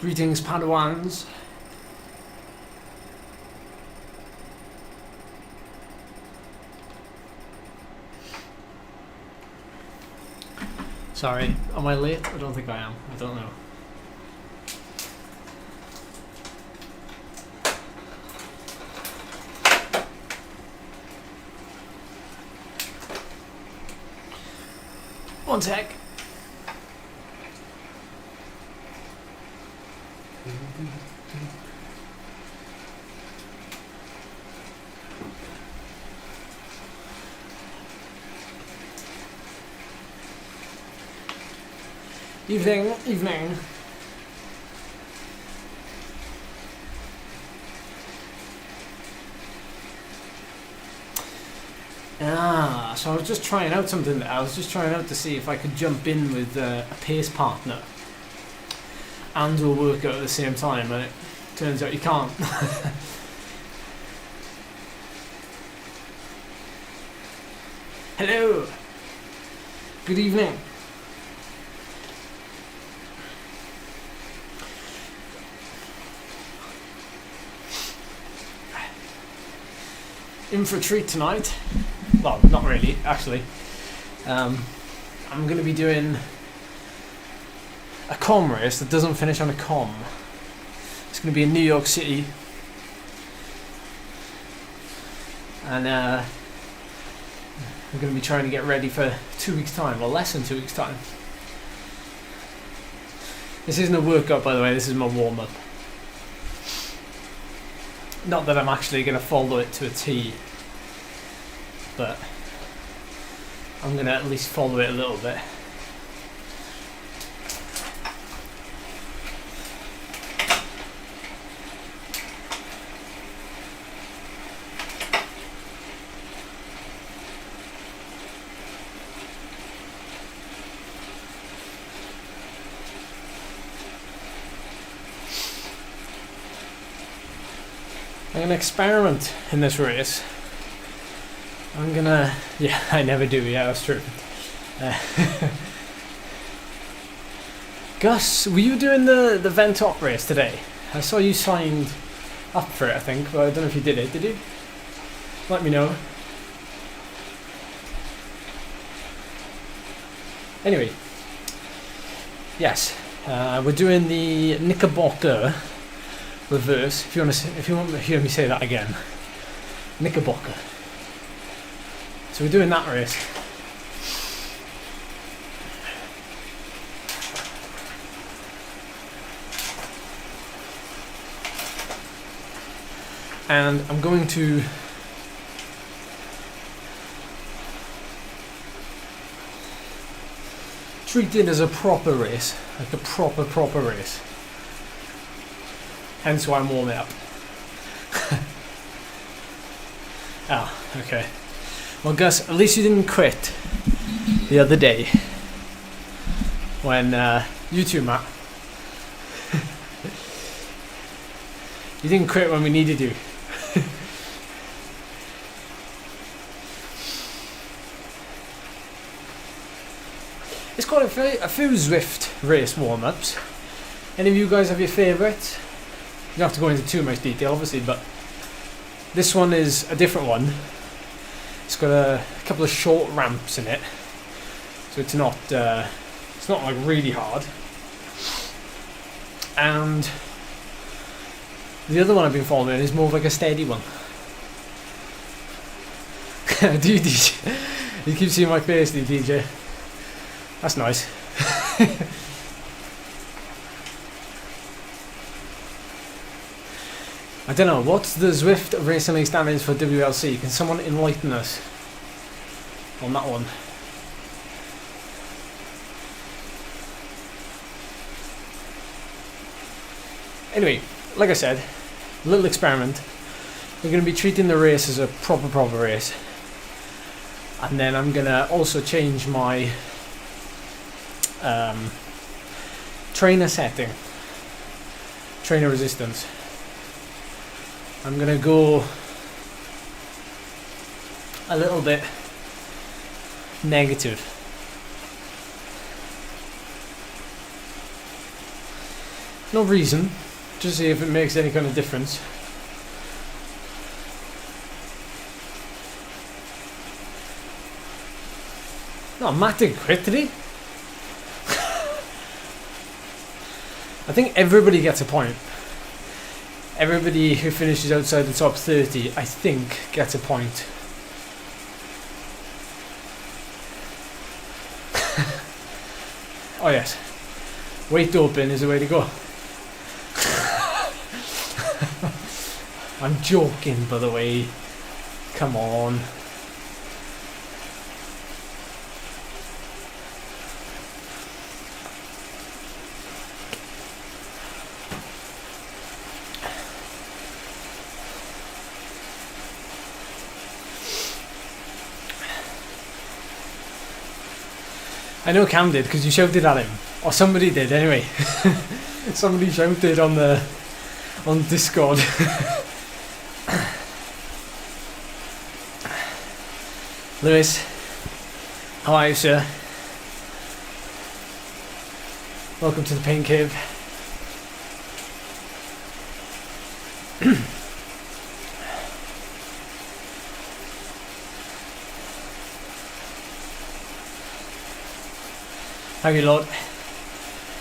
Greetings, Padawans. Sorry, am I late? I don't think I am. I don't know. One sec. Evening. So I was just trying out something. I was just trying out to see if I could jump in with a pace partner and do a workout at the same time, and it turns out you can't. Hello. Good evening. In for a treat tonight. Well, not really, actually. I'm going to be doing a KOM race that doesn't finish on a KOM. It's going to be in New York City. And I'm going to be trying to get ready for 2 weeks' time, or less than 2 weeks' time. This isn't a workout, by the way, this is my warm-up. Not that I'm actually going to follow it to a T, but I'm going to at least follow it a little bit. I'm going to experiment in this race. I'm going to... Yeah, I never do. Yeah, that's true. Gus, were you doing the Ventop race today? I saw you signed up for it, I think, but I don't know if you did it. Did you? Let me know. Anyway. Yes. We're doing the Knickerbocker reverse, if you want to hear me say that again. Knickerbocker. So we're doing that race. And I'm going to treat it as a proper race, like a proper race. Hence why I'm warming up. Okay. Well, Gus, at least you didn't quit the other day when you too, Matt. You didn't quit when we needed you. It's quite a few Zwift race warm-ups. Any of you guys have your favourites? You don't have to go into too much detail, obviously, but this one is a different one. It's got a couple of short ramps in it, so it's not like really hard. And the other one I've been following is more of like a steady one. Do you, DJ? You keep seeing my face, do you, DJ? That's nice. I don't know, what's the Zwift racing standings for WLC? Can someone enlighten us on that one? Anyway, like I said, a little experiment. We're going to be treating the race as a proper race. And then I'm going to also change my trainer setting, trainer resistance. I'm going to go a little bit negative. No reason. Just see if it makes any kind of difference. No, Matt didn't quit, did he? I think everybody gets a point. Everybody who finishes outside the top 30, I think, gets a point. Oh yes, weight doping is the way to go. I'm joking, by the way. Come on. I know Cam did because you shouted at him, or somebody did anyway. Somebody shouted on Discord. Lewis, how are you, sir? Welcome to the Pain Cave. How are you, Lord?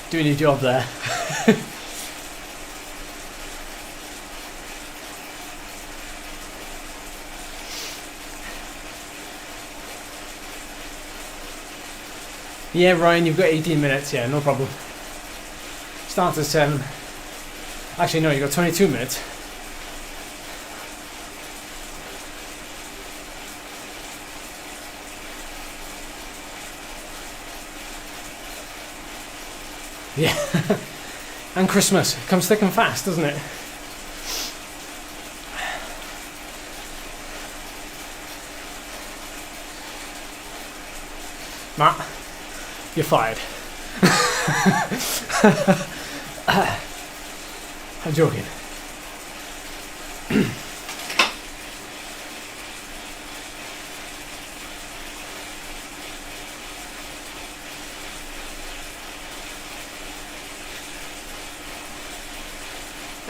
Doing your job there. Yeah, Ryan, you've got 18 minutes. Yeah, no problem. Start at 7. Actually, no, you've got 22 minutes. Yeah. And Christmas. It comes thick and fast, doesn't it? Matt, you're fired. I'm joking.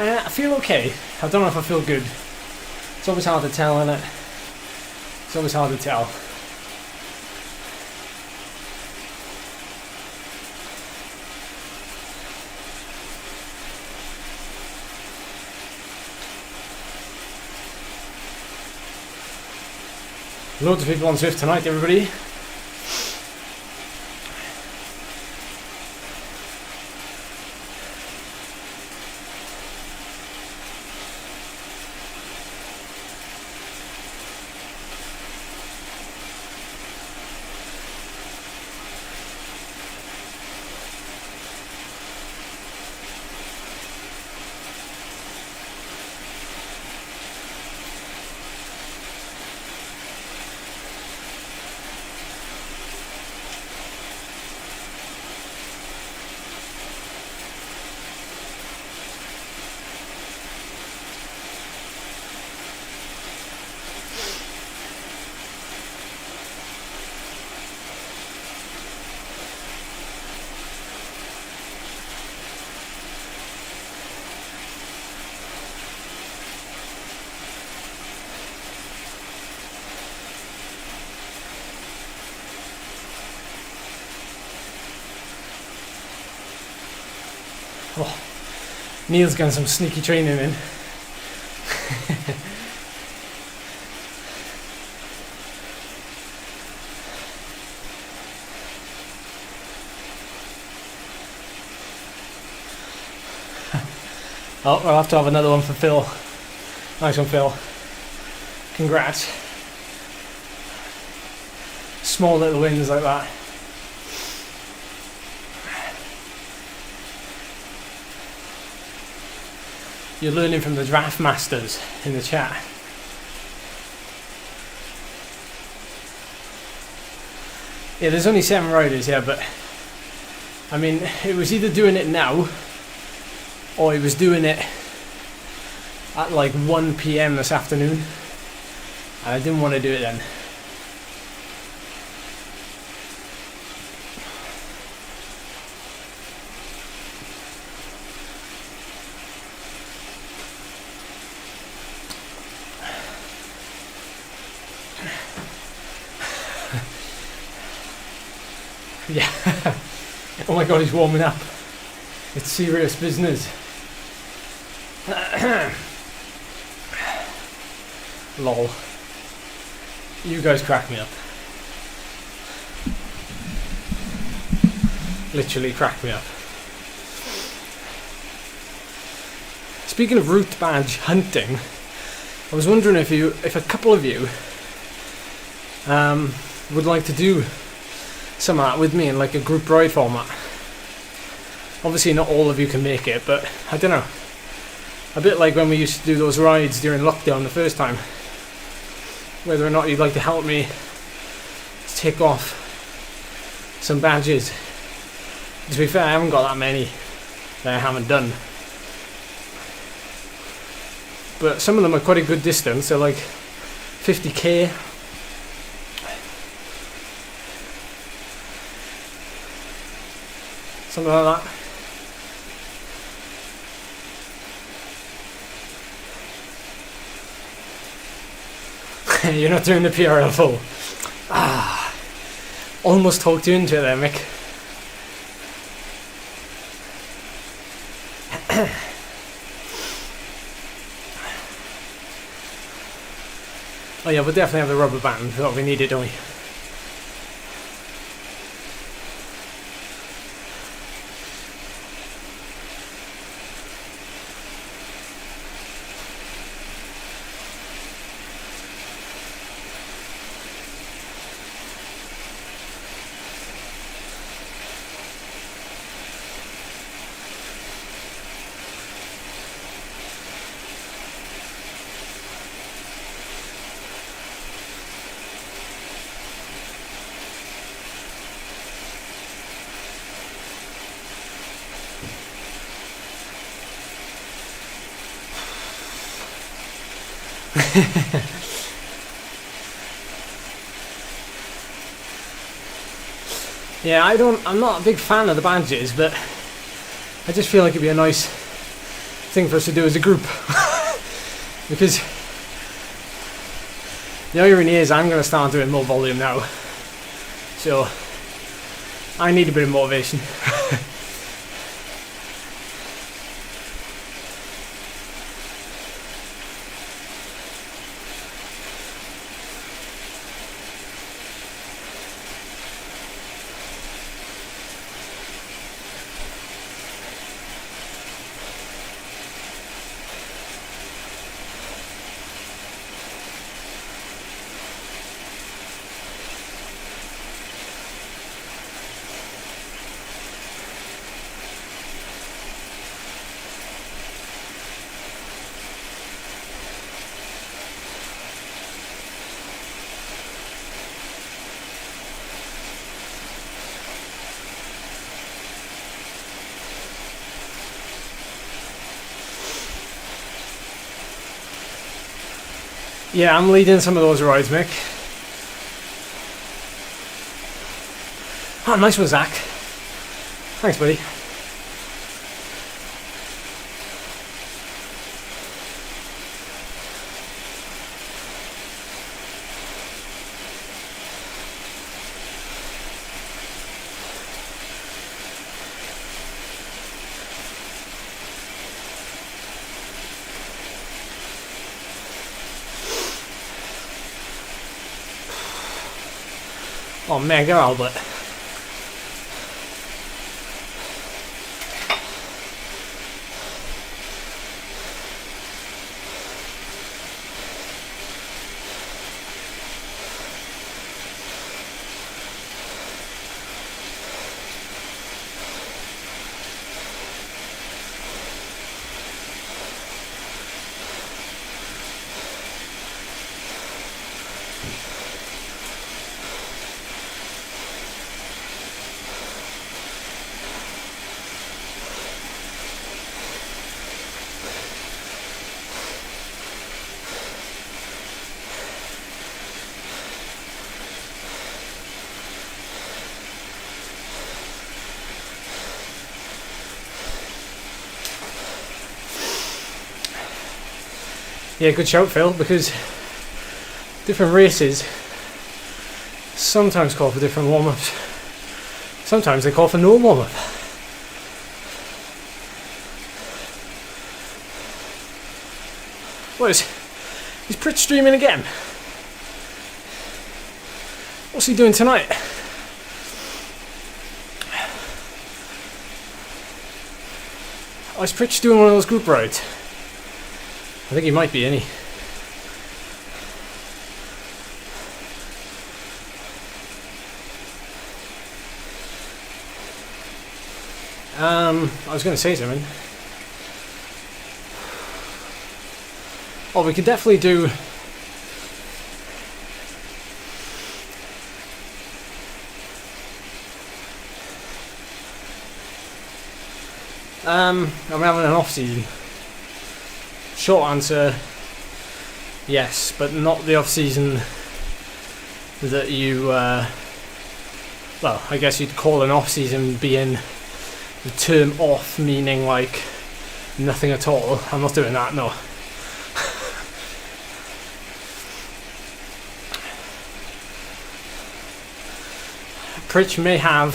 I feel okay. I don't know if I feel good. It's always hard to tell, isn't it? It's always hard to tell. Loads of people on Zwift tonight, everybody. Oh, Neil's getting some sneaky training in. Oh, I'll have to have another one for Phil. Nice one, Phil. Congrats. Small little wins like that. You're learning from the draft masters in the chat. Yeah, there's only 7 riders here, but I mean, it was either doing it now or he was doing it at like 1 PM this afternoon, and I didn't want to do it then. Yeah. Oh my god, he's warming up. It's serious business. Lol. You guys crack me up. Literally crack me up. Speaking of route badge hunting, I was wondering if a couple of you would like to do some of that with me in like a group ride format. Obviously not all of you can make it, but I don't know. A bit like when we used to do those rides during lockdown the first time. Whether or not you'd like to help me tick off some badges. To be fair, I haven't got that many that I haven't done. But some of them are quite a good distance. They're like 50k. Something like that. You're not doing the PRL full. Almost talked you into it there, Mick. Oh yeah, we'll definitely have the rubber band. That's what we needed, don't we? Yeah, I'm not a big fan of the badges, but I just feel like it'd be a nice thing for us to do as a group. Because the irony is I'm going to start doing more volume now, so I need a bit of motivation. Yeah, I'm leading some of those rides, Mick. Oh, nice one, Zach. Thanks, buddy. Oh, mega Albert. Yeah, good shout, Phil, because different races sometimes call for different warm-ups. Sometimes they call for no warm-up. What is... Is Pritch streaming again? What's he doing tonight? Oh, is Pritch doing one of those group rides? I think he might be, isn't he? I was going to say something. Oh, we could definitely do... I'm having an off-season. Short answer, yes, but not the off-season that you, well, I guess you'd call an off-season being the term off, meaning like nothing at all. I'm not doing that, no. Pritch may have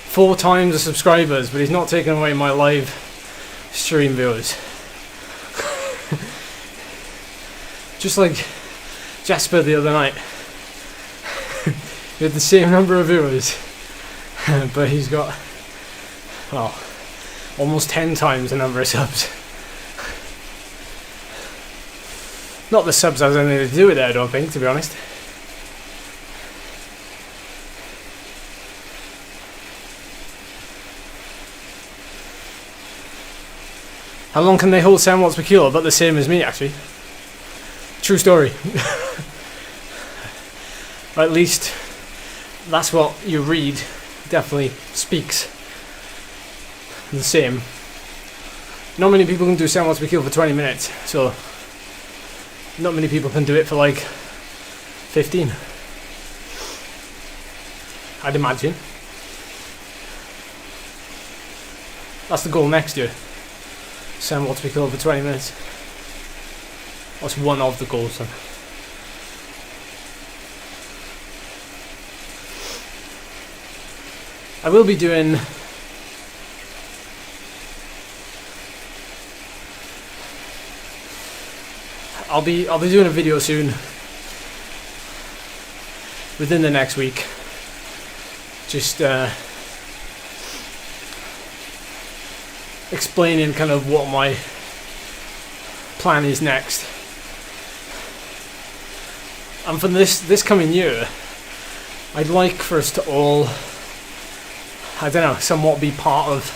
4 times the subscribers, but he's not taking away my live stream viewers. Just like Jasper the other night. He had the same number of viewers, but he's got, well, almost 10 times the number of subs. Not the subs has anything to do with it, I don't think, to be honest. How long can they hold 7 watts per kilo? About the same as me, actually. True story. Or at least that's what you read. Definitely speaks the same. Not many people can do 7 watts per kilo for 20 minutes, so not many people can do it for like 15. I'd imagine. That's the goal next year. 7 watts per kilo for 20 minutes. That's one of the goals then. I will be doing I'll be doing a video soon within the next week. Just explaining kind of what my plan is next. And for this coming year, I'd like for us to all, I don't know, somewhat be part of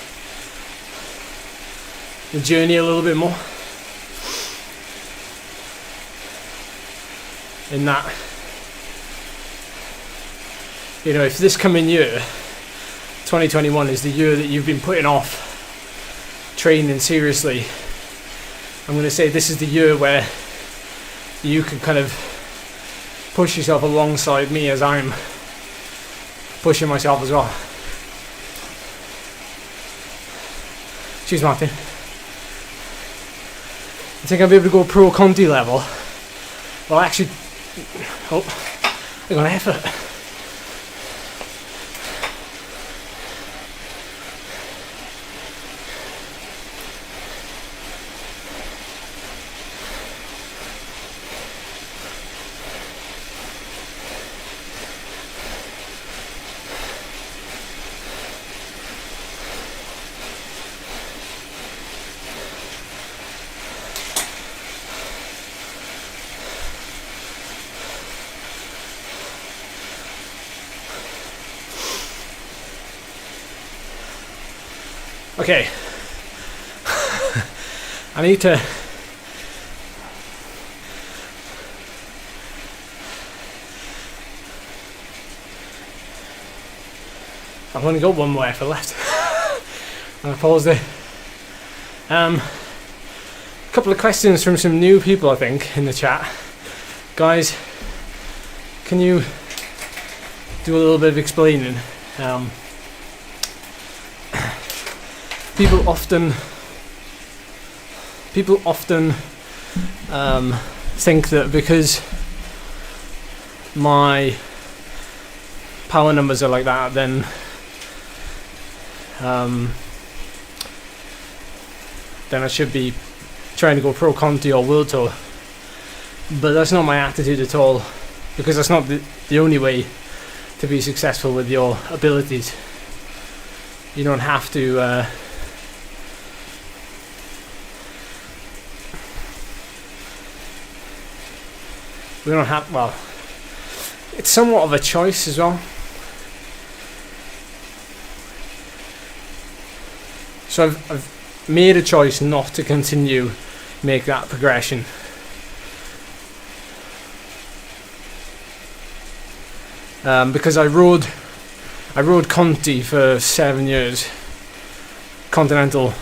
the journey a little bit more. In that, you know, if this coming year, 2021, is the year that you've been putting off training seriously, I'm going to say this is the year where you can kind of push yourself alongside me as I'm pushing myself as well. Cheers, Martin. I think I'll be able to go pro Conti level. Well, actually, oh, I got an effort. Okay, I need to I've only got one more effort left. I'll pause there. A couple of questions from some new people, I think, in the chat. Guys, can you do a little bit of explaining? People often think that because my power numbers are like that, then I should be trying to go Pro Conti or World Tour. But that's not my attitude at all, because that's not the only way to be successful with your abilities. You don't have to we don't have, well, it's somewhat of a choice as well. So I've made a choice not to continue make that progression. Because I rode Conti for 7 years, Continental.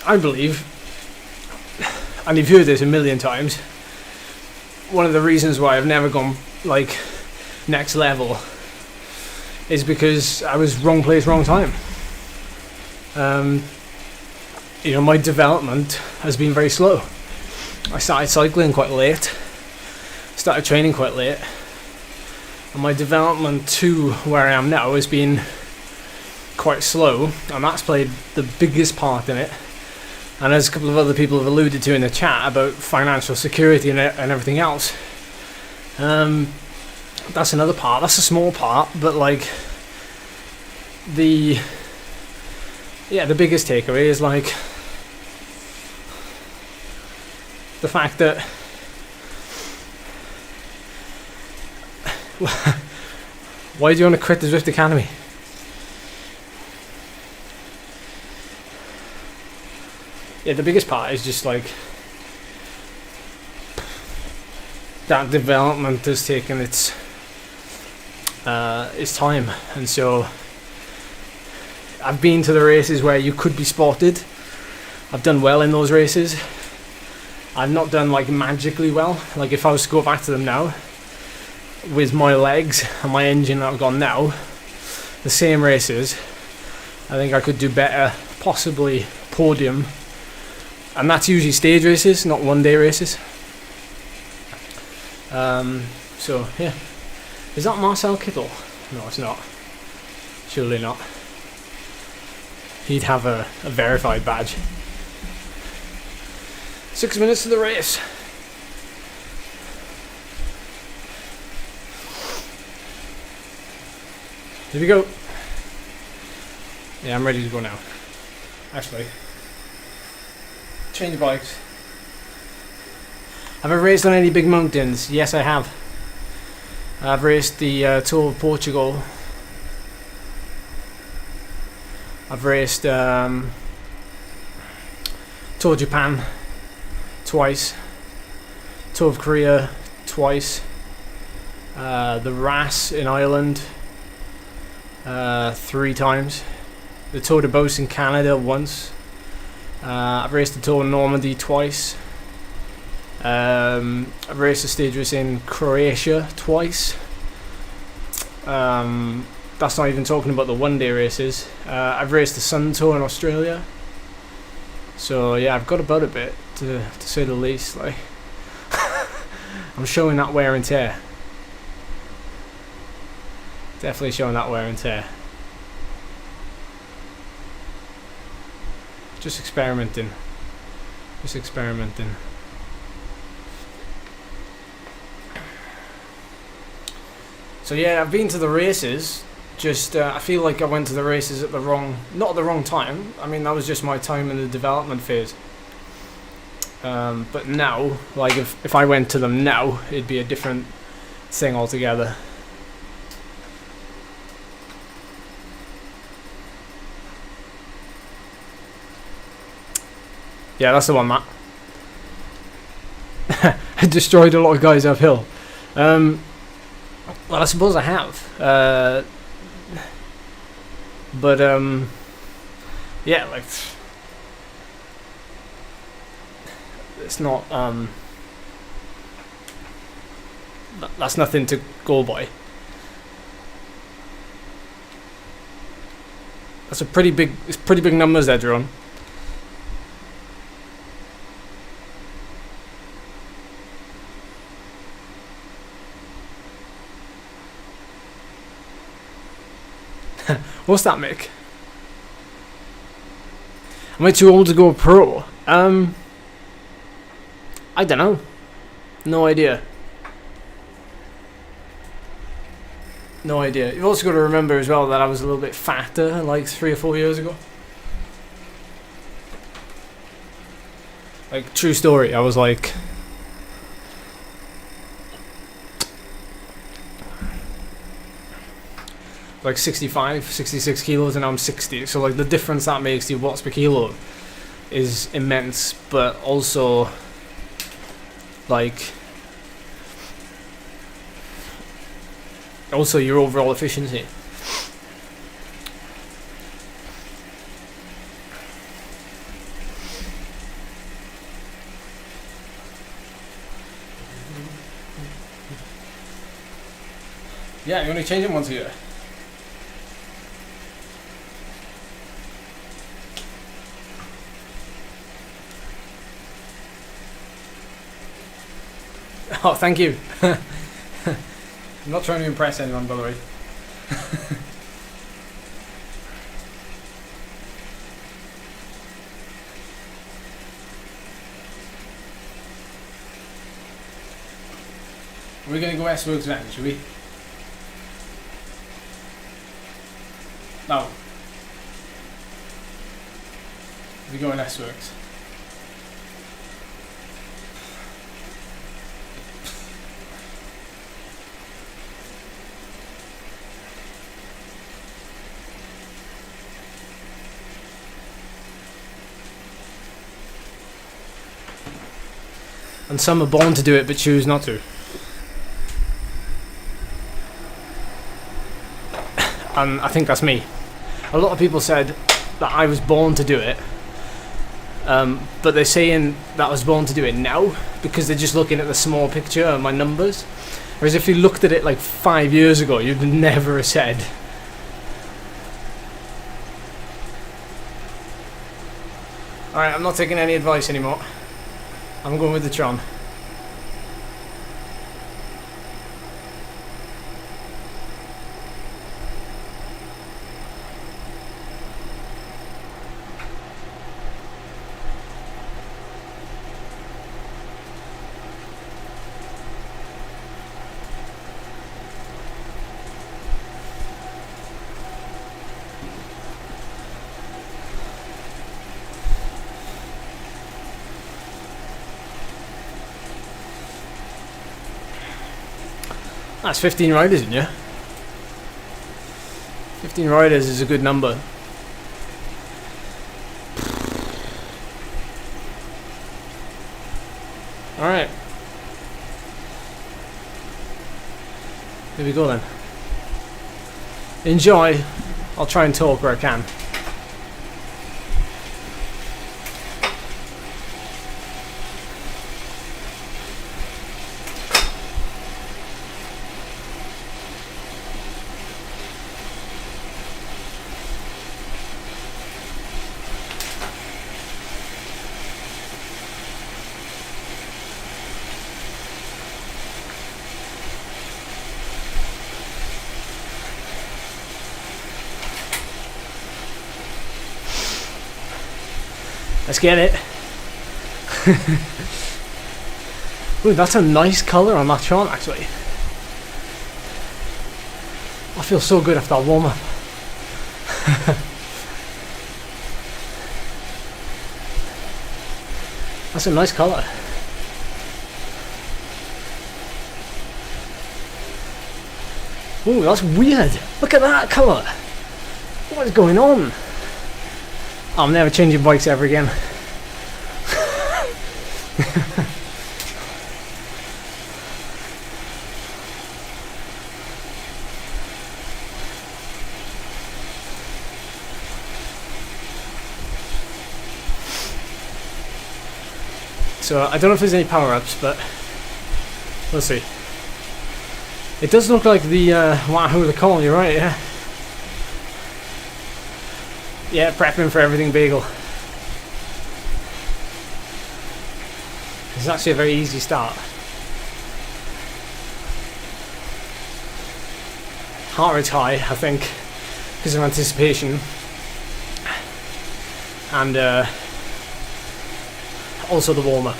I believe, and you've heard this a million times, one of the reasons why I've never gone like next level is because I was wrong place, wrong time. You know, my development has been very slow. I started cycling quite late, started training quite late, and my development to where I am now has been quite slow, and that's played the biggest part in it. And as a couple of other people have alluded to in the chat about financial security and everything else, that's another part. That's a small part, but like the biggest takeaway is like the fact that why do you want to quit the Zwift Academy? Yeah, the biggest part is just like that development has taken its time, and so I've been to the races where you could be spotted. I've done well in those races. I've not done like magically well. Like if I was to go back to them now with my legs and my engine that I've got now, the same races, I think I could do better, possibly podium. And that's usually stage races, not one-day races. So yeah, is that Marcel Kittel? No, it's not. Surely not. He'd have a verified badge. 6 minutes to the race. Here we go. Yeah, I'm ready to go now. Actually, change bikes. Have I raced on any big mountains? Yes, I have. I've raced the Tour of Portugal. I've raced Tour of Japan twice. Tour of Korea twice. The RAS in Ireland 3 times. The Tour de Beauce in Canada once. I've raced the Tour of Normandy twice. I've raced a stage race in Croatia twice. That's not even talking about the one-day races. I've raced the Sun Tour in Australia. So yeah, I've got about a bit, to say the least. Like, I'm showing that wear and tear. Definitely showing that wear and tear. Just experimenting. Just experimenting. So yeah, I've been to the races. Just I feel like I went to the races at not at the wrong time. I mean, that was just my time in the development phase. But now, like if I went to them now, it'd be a different thing altogether. Yeah, that's the one, Matt. I destroyed a lot of guys uphill. Well, I suppose I have. But yeah, like it's not that's nothing to go by. That's a pretty big. It's pretty big numbers there, Drone. What's that, Mick? Am I too old to go pro? I don't know. No idea. No idea. You've also got to remember as well that I was a little bit fatter like 3 or 4 years ago. Like, true story, I was like... like 65, 66 kilos, and I'm 60. So like the difference that makes to watts per kilo is immense, but also like also your overall efficiency. Yeah, you're only changing once a year. Oh, thank you. I'm not trying to impress anyone, by the way. We're going to go S-Works then, shall we? No. We go in S-Works. And some are born to do it but choose not to. And I think that's me. A lot of people said that I was born to do it, but they're saying that I was born to do it now because they're just looking at the small picture and my numbers. Whereas if you looked at it like 5 years ago, you'd never have said. Alright, I'm not taking any advice anymore. I'm going with the Tron. That's 15 riders, isn't it? 15 riders is a good number. Alright. Here we go then. Enjoy. I'll try and talk where I can. Let's get it. Ooh, that's a nice colour on that Tron, actually. I feel so good after that warm up. That's a nice colour. Ooh, that's weird. Look at that colour. What is going on? I'm never changing bikes ever again. So I don't know if there's any power-ups, but we'll see. It does look like the Wahoo, the KOM, you're right, yeah. yeah, prepping for everything bagel. It's actually a very easy start. Heart rate's high, I think, because of anticipation, and also the warm-up.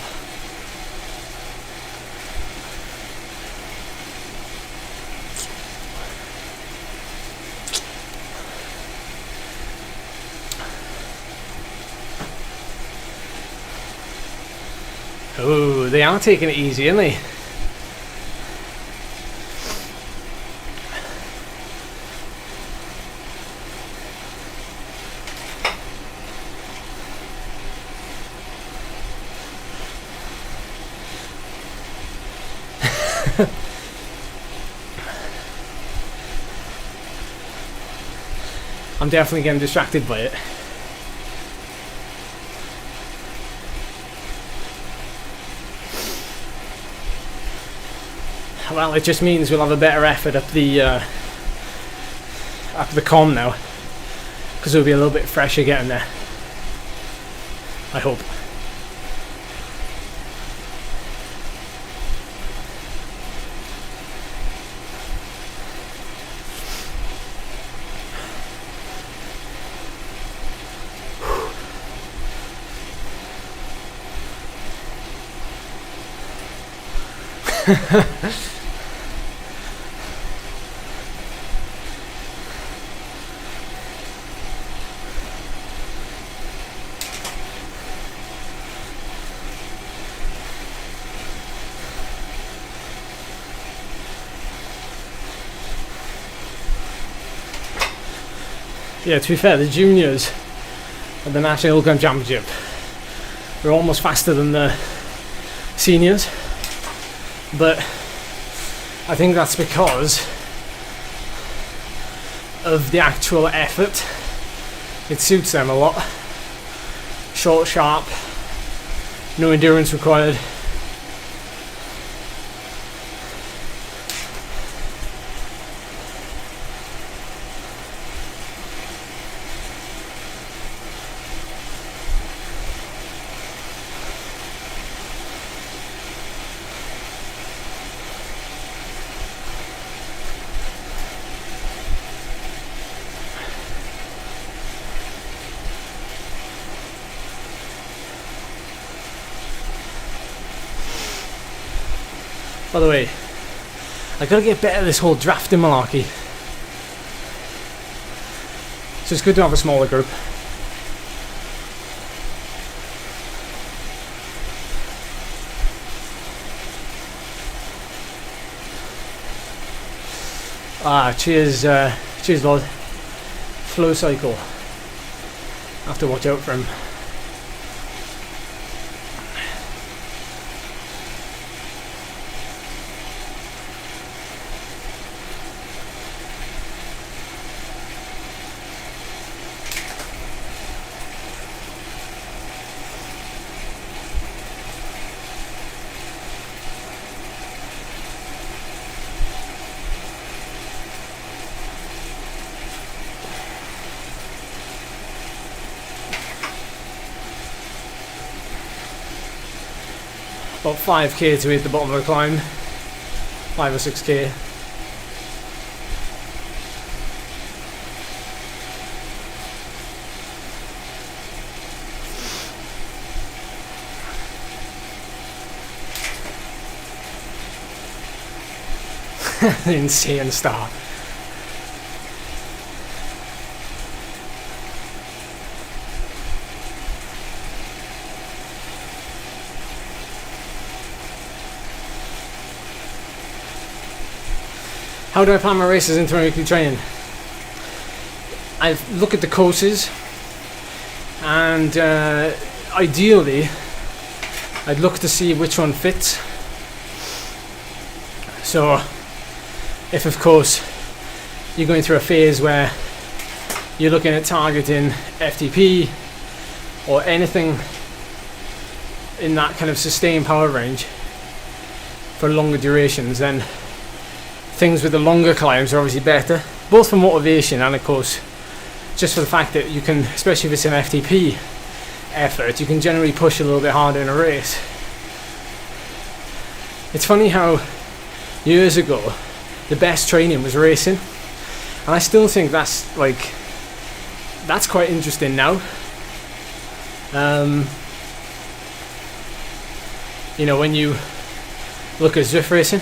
Oh, they are taking it easy, aren't they? I'm definitely getting distracted by it. Well, it just means we'll have a better effort up the KOM now, because we'll be a little bit fresher getting there, I hope. Yeah, to be fair, the juniors at the National Gun Championship were almost faster than the seniors, but I think that's because of the actual effort. It suits them a lot. Short, sharp, no endurance required. By the way, I gotta get better at this whole drafting malarkey. So it's good to have a smaller group. Cheers, cheers, Lord. Flow cycle. Have to watch out for him. About 5k to hit the bottom of the climb, 5 or 6k. Insane start. How do I plan my races into my weekly training? I look at the courses, and ideally I'd look to see which one fits. So if of course you're going through a phase where you're looking at targeting FTP or anything in that kind of sustained power range for longer durations, then things with the longer climbs are obviously better, both for motivation and of course just for the fact that you can, especially if it's an FTP effort, you can generally push a little bit harder in a race. It's funny how years ago the best training was racing, and I still think that's quite interesting now. You know, when you look at Zwift racing,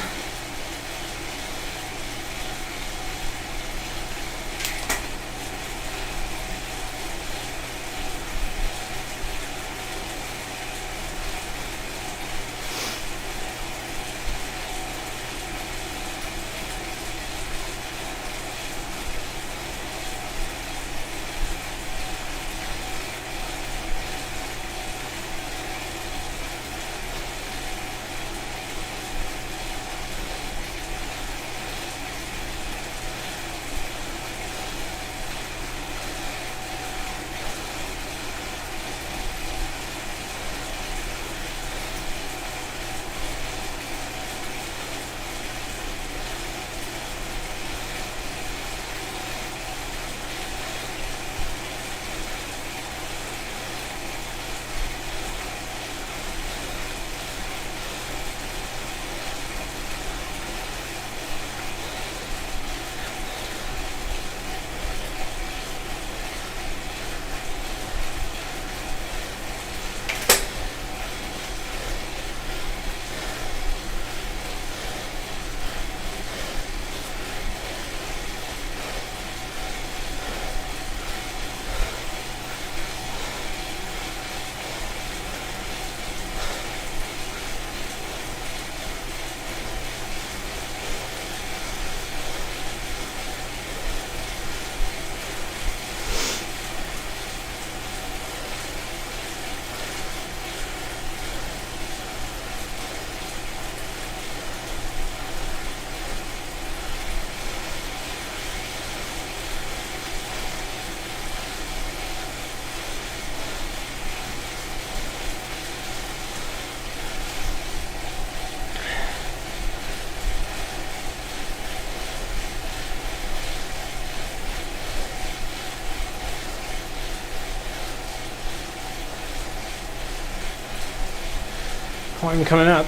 climb coming up.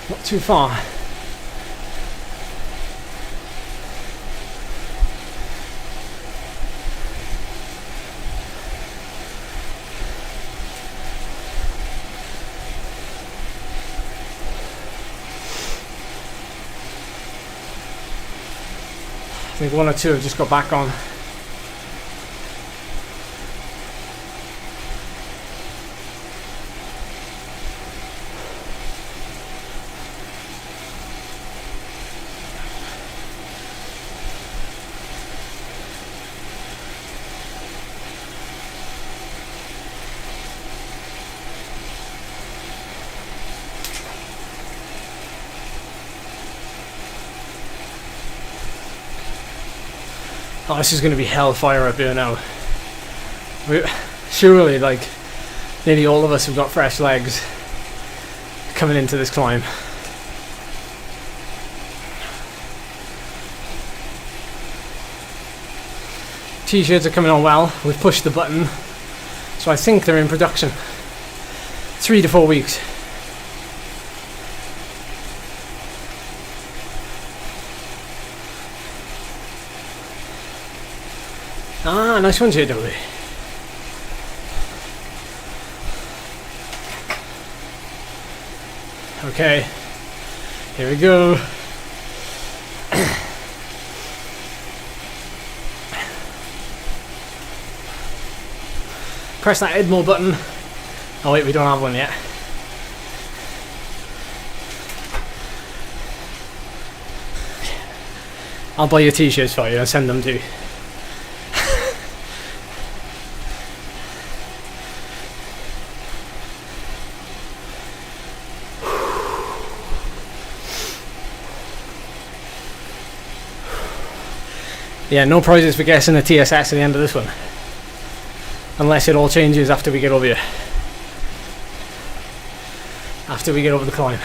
Not too far. I think one or two have just got back on. Oh, this is going to be hellfire up here now. Surely, like, nearly all of us have got fresh legs coming into this climb. T-shirts are coming on well. We've pushed the button, so I think they're in production. 3 to 4 weeks. Ah, nice one, JW. Okay, here we go. Press that Edmore button. Oh wait, we don't have one yet. I'll buy your t-shirts for you and send them to you. Yeah, no prizes for guessing the TSS at the end of this one. Unless it all changes after we get over here. After we get over the climb.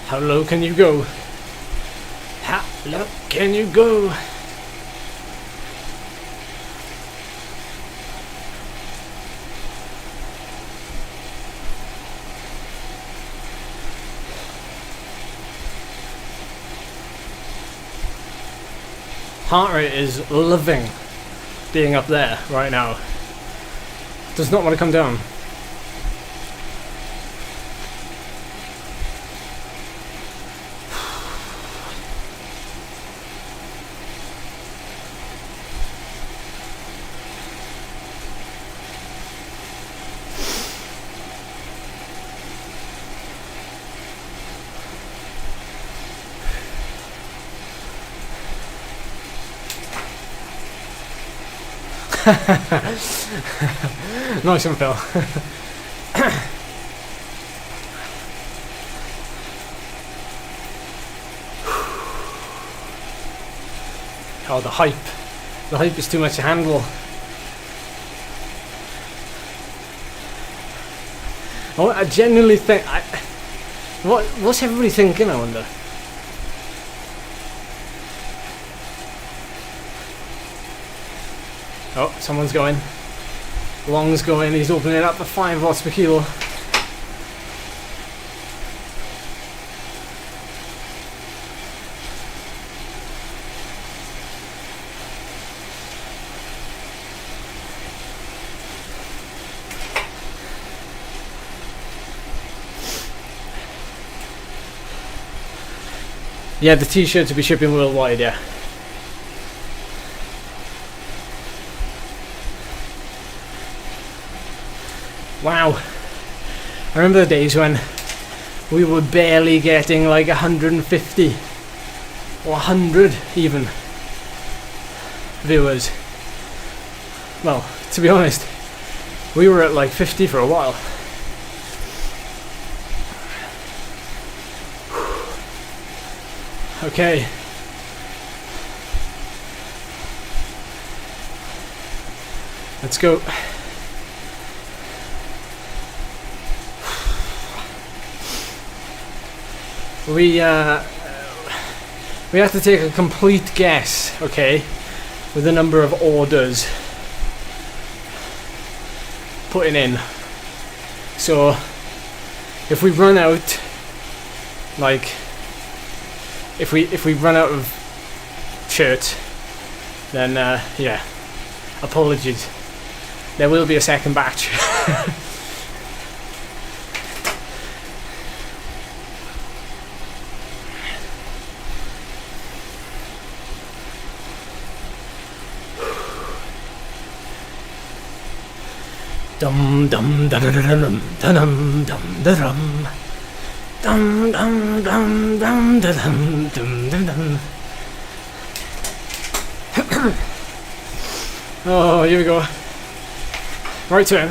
How low can you go? How low can you go? Heart rate is loving being up there right now. Does not want to come down. Nice one, Phil. Oh, the hype. The hype is too much to handle. Oh, I genuinely think... What's everybody thinking, I wonder? Oh, someone's going. Long's going, he's opening it up to 5 watts per kilo. Yeah, the t-shirts will be shipping worldwide, yeah. Wow. I remember the days when we were barely getting like 150 or 100 even viewers. Well, to be honest, we were at like 50 for a while. Okay. Let's go. We have to take a complete guess, okay, with the number of orders putting in. So if we run out, like, if we run out of shirts, then yeah, apologies. There will be a second batch. Dum dum da da da dum dum dum da dum dum dum dum dum da dum dum dum dum. Oh, here we go. Right turn.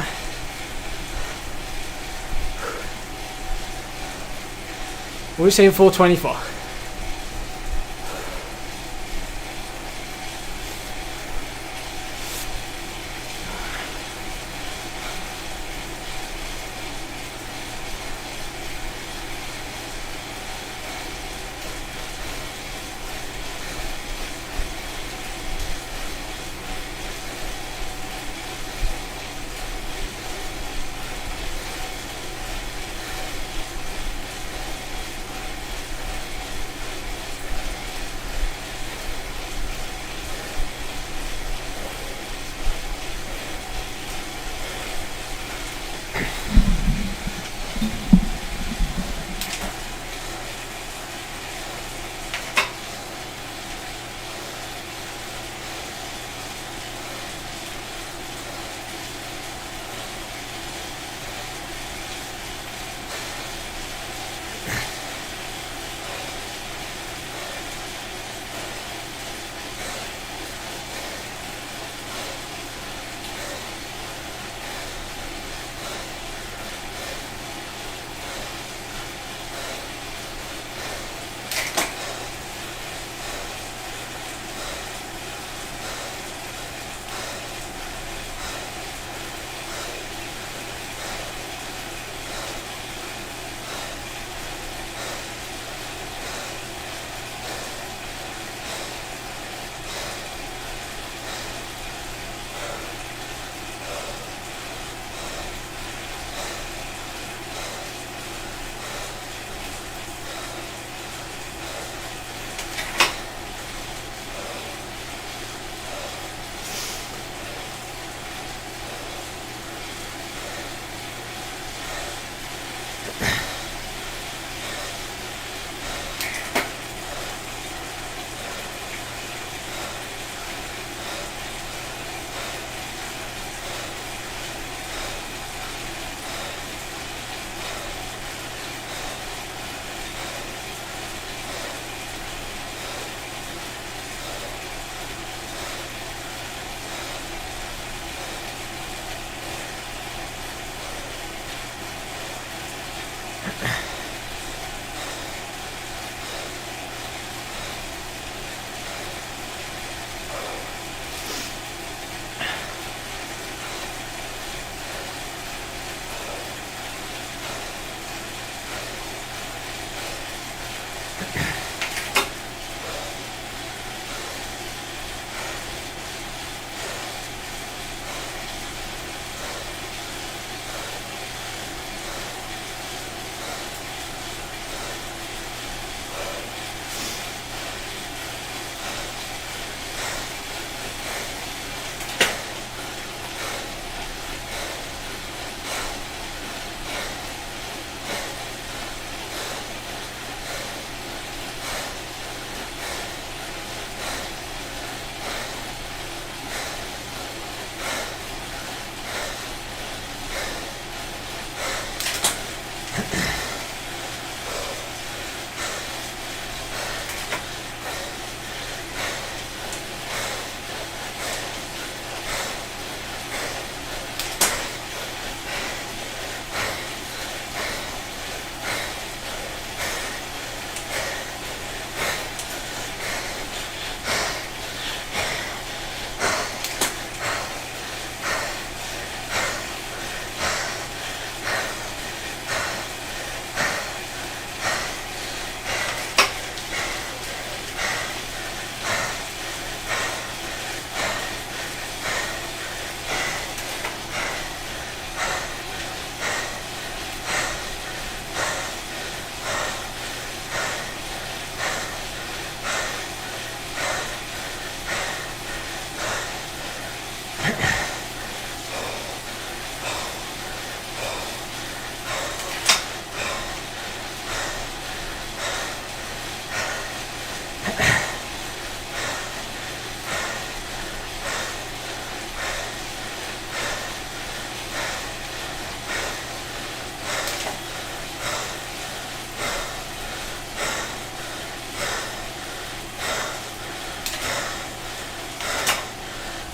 What are we saying? 424.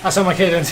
That's on my cadence.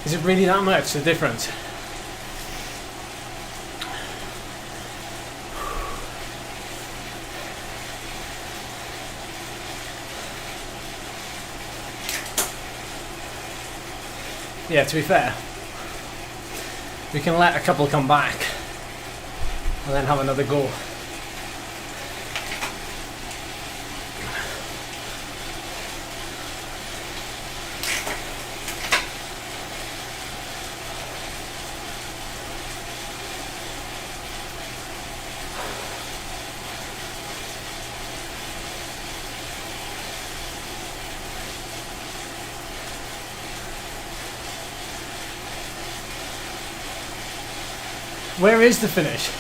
Is it really that much, the difference? Yeah, to be fair, we can let a couple come back and then have another go. Where is the finish?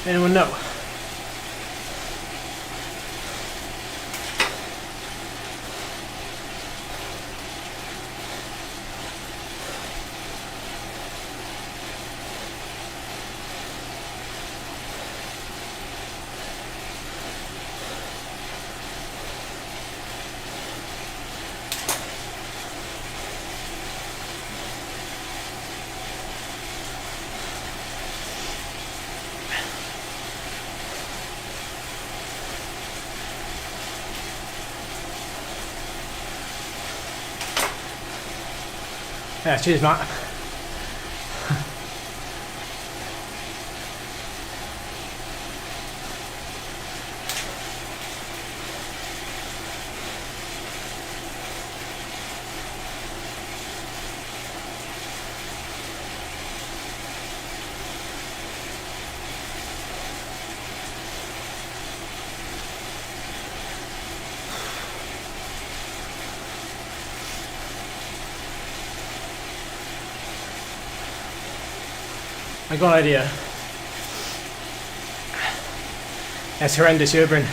Anyone know? Yeah, cheers, Matt. I got an idea. That's horrendous, urban.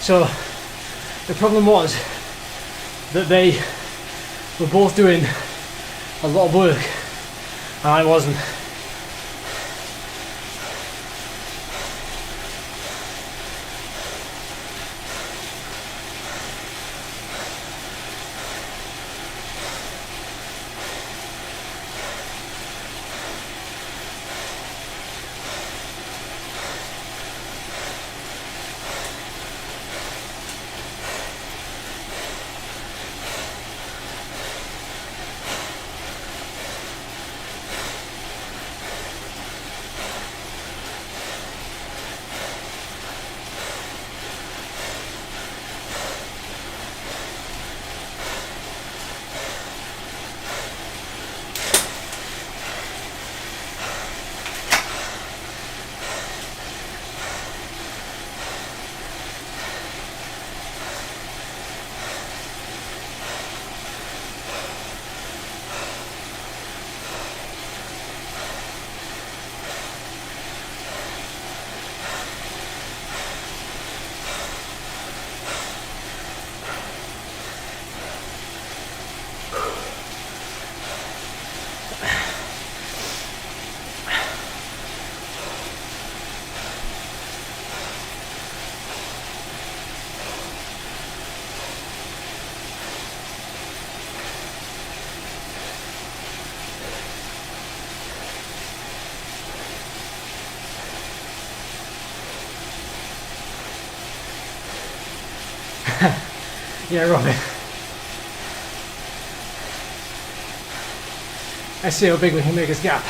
So the problem was that they were both doing a lot of work and I wasn't. Yeah, Robin. Let's see how big we can make this gap.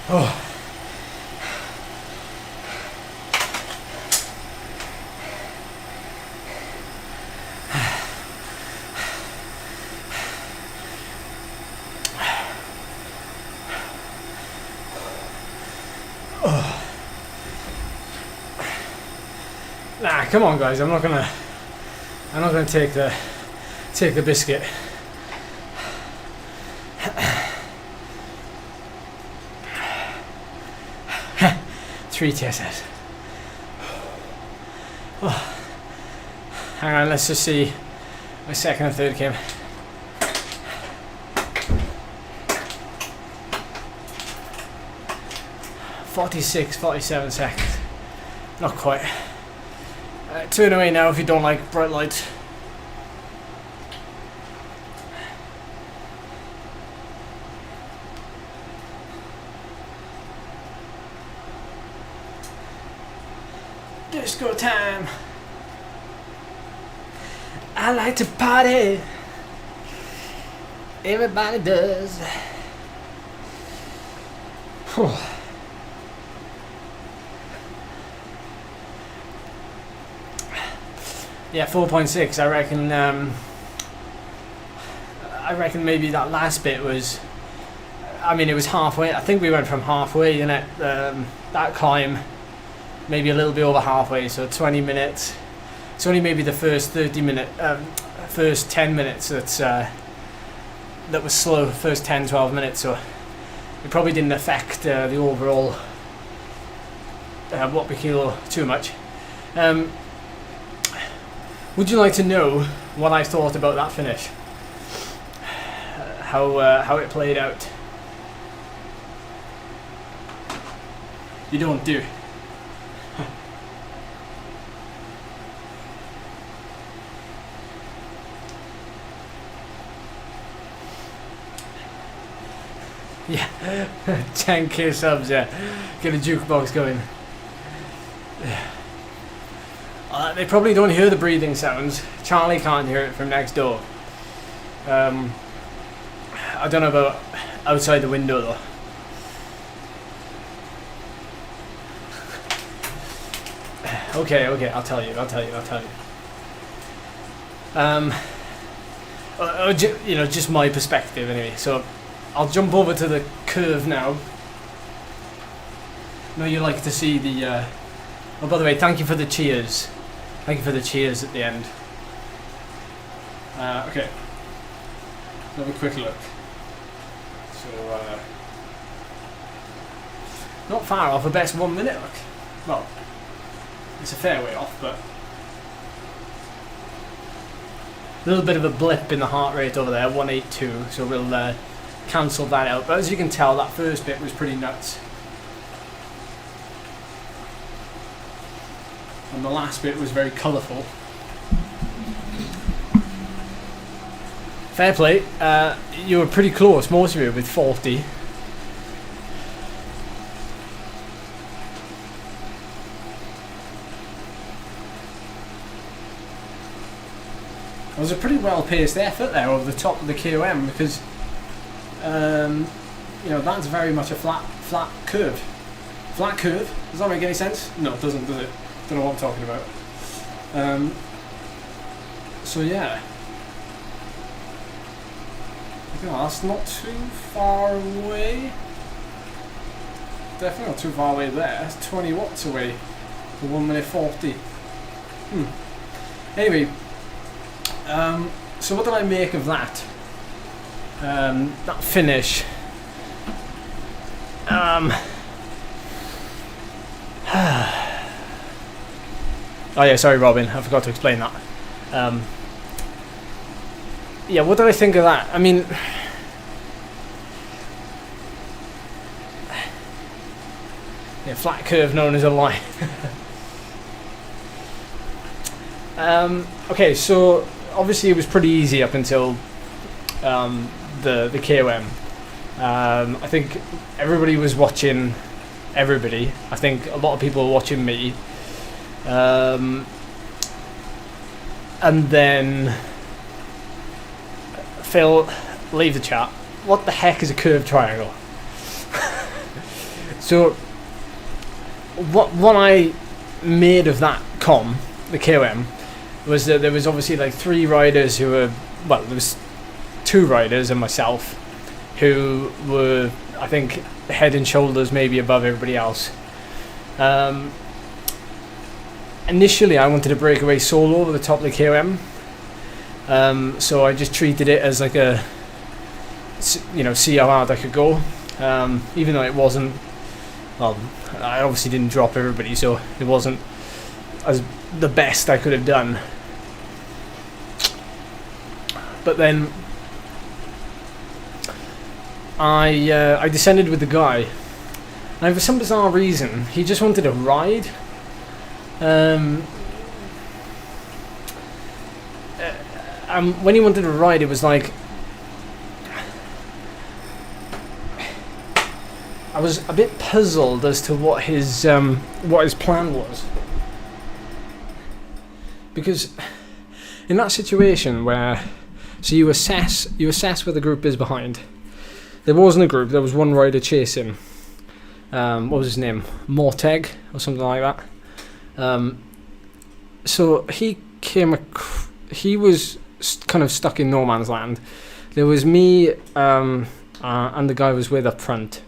Oh. Nah, come on, guys. I'm not gonna take the biscuit. Three TSS. Oh. Hang on, let's just see my second and third came. "46, 47 seconds. Not quite. Turn away now if you don't like bright lights. Disco time. I like to party. Everybody does. Whew. Yeah, 4.6. I reckon maybe that last bit was. I mean, it was halfway. I think we went from halfway in it. That climb, maybe a little bit over halfway. So 20 minutes. It's only maybe the first 30 minute, first 10 minutes that was slow. First 10, 12 minutes. So it probably didn't affect the overall watt per kilo too much. Would you like to know what I thought about that finish? How it played out? You don't do. Yeah, 10k subs. Yeah, get a jukebox going. They probably don't hear the breathing sounds. Charlie can't hear it from next door. I don't know about outside the window though. Okay, I'll tell you. You know, just my perspective anyway. So I'll jump over to the curve now. I know you like to see the. Oh, by the way, thank you for the cheers. Thank you for the cheers at the end. Okay. Let's have a quick look. So, not far off a best 1 minute, look. Well, it's a fair way off, but a little bit of a blip in the heart rate over there, 182, so we'll cancel that out. But as you can tell, that first bit was pretty nuts. And the last bit was very colourful. Fair play. You were pretty close, most of you, with 40. It was a pretty well-paced effort there over the top of the KOM because, you know, that's very much a flat curve. Flat curve? Does that make any sense? No, it doesn't, does it? Don't know what I'm talking about. So yeah. That's not too far away. Definitely not too far away there. It's 20 watts away for 1 minute 40. Anyway, so what did I make of that? That finish. Oh yeah, sorry Robin, I forgot to explain that. Yeah, what did I think of that? I mean, yeah, flat curve known as a line. Okay, so obviously it was pretty easy up until the KOM. I think everybody was watching everybody. I think a lot of people were watching me. And then Phil, leave the chat. What the heck is a curved triangle? So what I made of that KOM, the KOM, was that there was obviously like 3 riders who were, well, there was 2 riders and myself who were, I think, head and shoulders maybe above everybody else. Initially I wanted to break away solo over the top of the KOM, so I just treated it as like a, you know, see how hard I could go, even though it wasn't, well, I obviously didn't drop everybody, so it wasn't as the best I could have done. But then I descended with the guy, and for some bizarre reason he just wanted to ride. When he wanted to ride, it was like I was a bit puzzled as to what his plan was, because in that situation where, so you assess where the group is behind. There wasn't a group. There was one rider chasing. What was his name? Morteg or something like that. So he was kind of stuck in no man's land. There was me and the guy I was with up front.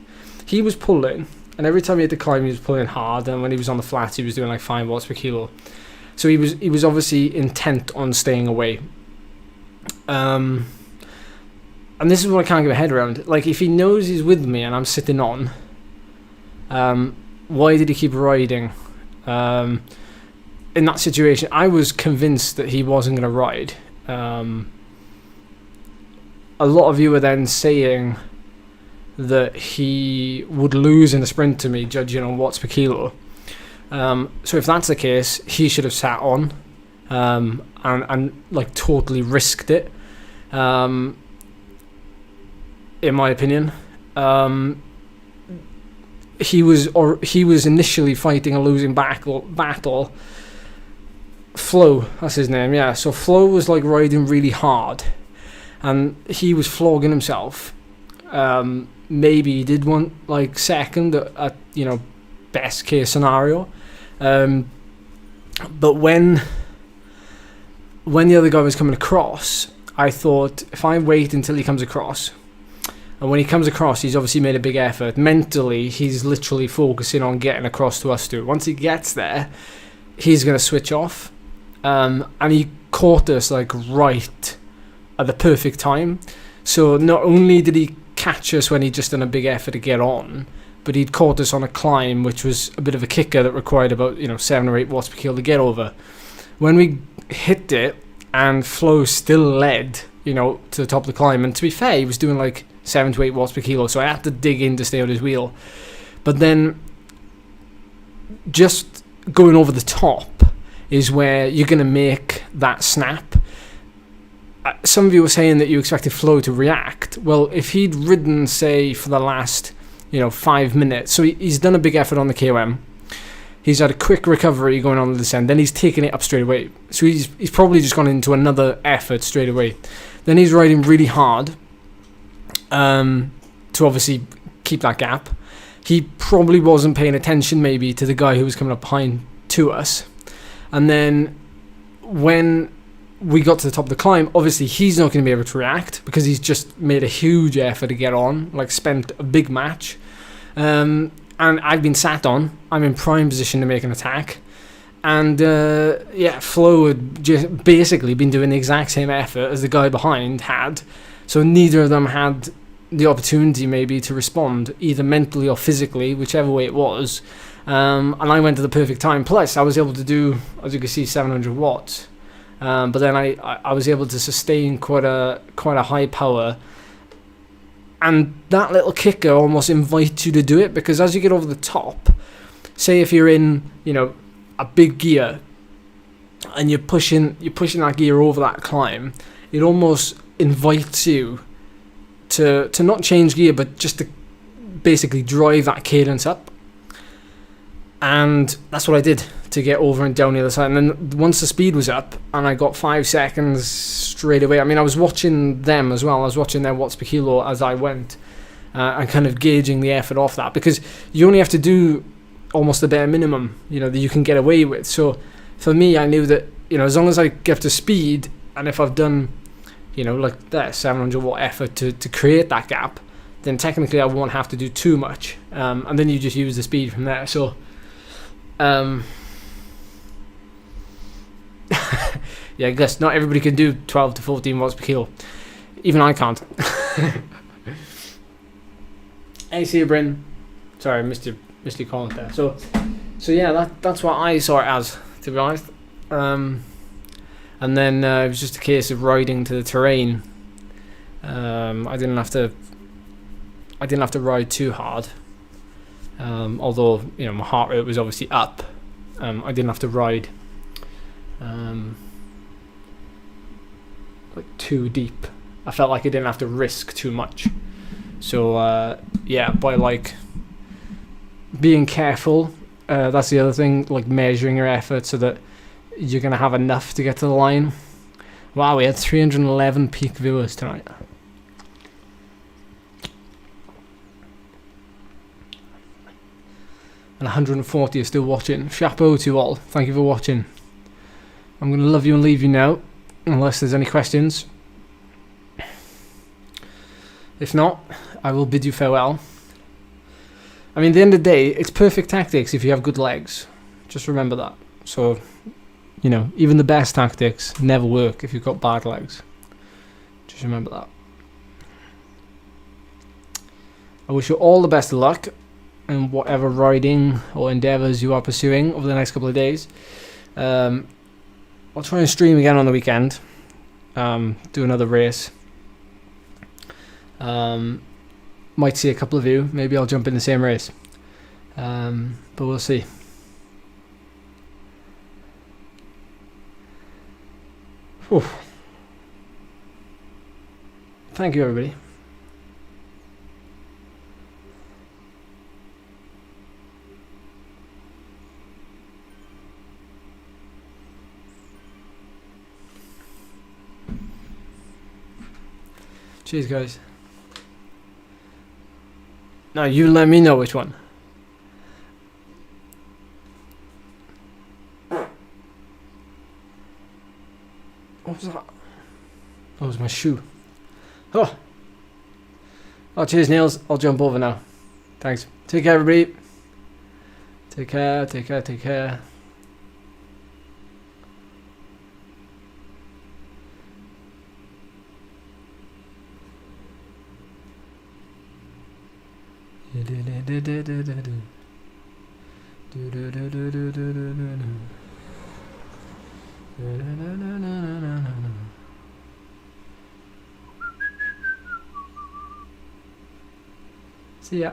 He was pulling, and every time he had to climb, he was pulling hard. And when he was on the flats, he was doing like 5 watts per kilo. So he was obviously intent on staying away. And this is what I can't get my head around. Like, if he knows he's with me and I'm sitting on, why did he keep riding? In that situation, I was convinced that he wasn't going to ride. A lot of you were then saying that he would lose in the sprint to me, judging on watts per kilo. So if that's the case, he should have sat on and like totally risked it. In my opinion, he was initially fighting a losing battle. Flo, that's his name, yeah. So Flo was like riding really hard, and he was flogging himself. Maybe he did want like second at you know, best case scenario. But when the other guy was coming across, I thought, if I wait until he comes across, and when he comes across, he's obviously made a big effort. Mentally, he's literally focusing on getting across to us two. Once he gets there, he's going to switch off. And he caught us like right at the perfect time. So not only did he catch us when he'd just done a big effort to get on, but he'd caught us on a climb, which was a bit of a kicker that required about 7 or 8 watts per kilo to get over. When we hit it, and Flo still led, to the top of the climb, and to be fair, he was doing like 7 to 8 watts per kilo, so I had to dig in to stay on his wheel. But then, just going over the top is where you're going to make that snap. Some of you were saying that you expected Flo to react. Well, if he'd ridden, say, for the last 5 minutes, so he's done a big effort on the KOM, he's had a quick recovery going on the descent, then he's taken it up straight away, so he's probably just gone into another effort straight away. Then he's riding really hard to obviously keep that gap. He probably wasn't paying attention maybe to the guy who was coming up behind to us, and then when we got to the top of the climb, obviously he's not going to be able to react because he's just made a huge effort to get on, like spent a big match. And I've been sat on. I'm in prime position to make an attack. And Flo had just basically been doing the exact same effort as the guy behind had. So neither of them had the opportunity maybe to respond, either mentally or physically, whichever way it was. And I went to the perfect time. Plus, I was able to do, as you can see, 700 watts. But then I was able to sustain quite a high power. And that little kicker almost invites you to do it, because as you get over the top, say if you're in, a big gear and you're pushing that gear over that climb, it almost invites you to not change gear, but just to basically drive that cadence up. And that's what I did to get over and down the other side. And then once the speed was up and I got 5 seconds straight away, I mean, I was watching them as well. I was watching their watts per kilo as I went. and kind of gauging the effort off that, because you only have to do almost the bare minimum, you know, that you can get away with. So for me, I knew that, you know, as long as I get up to speed, and if I've done, you know, like that 700 watt effort to create that gap, then technically I won't have to do too much, and then you just use the speed from there. So yeah, I guess not everybody can do 12 to 14 watts per kilo. Even I can't. Hey, see you, Bryn. Sorry, I missed your comment there. So yeah, that's what I saw it as, to be honest. And then it was just a case of riding to the terrain. I didn't have to ride too hard. Although, you know, my heart rate was obviously up. I didn't have to ride like too deep. I felt like I didn't have to risk too much. So yeah, by like being careful, that's the other thing, like measuring your effort so that you're gonna have enough to get to the line. Wow, we had 311 peak viewers tonight. And 140 are still watching. Chapeau to you all. Thank you for watching. I'm going to love you and leave you now, unless there's any questions. If not, I will bid you farewell. I mean, at the end of the day, it's perfect tactics if you have good legs. Just remember that. So, you know, even the best tactics never work if you've got bad legs. Just remember that. I wish you all the best of luck in whatever riding or endeavours you are pursuing over the next couple of days. I'll try and stream again on the weekend. Do another race. Might see a couple of you. Maybe I'll jump in the same race. But we'll see. Whew. Thank you, everybody. Cheers, guys. No, you let me know which one. What was that? That was my shoe. Oh, cheers, Niels. I'll jump over now. Thanks. Take care, everybody. Take care, take care, take care. See ya.